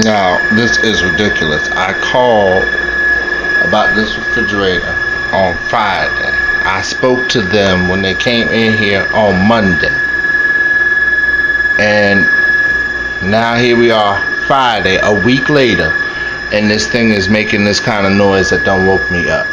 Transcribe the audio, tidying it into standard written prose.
Now, this is ridiculous. I called about this refrigerator on Friday. I spoke to them when they came in here on Monday. And now here we are, Friday, a week later, and this thing is making this kind of noise that don't woke me up.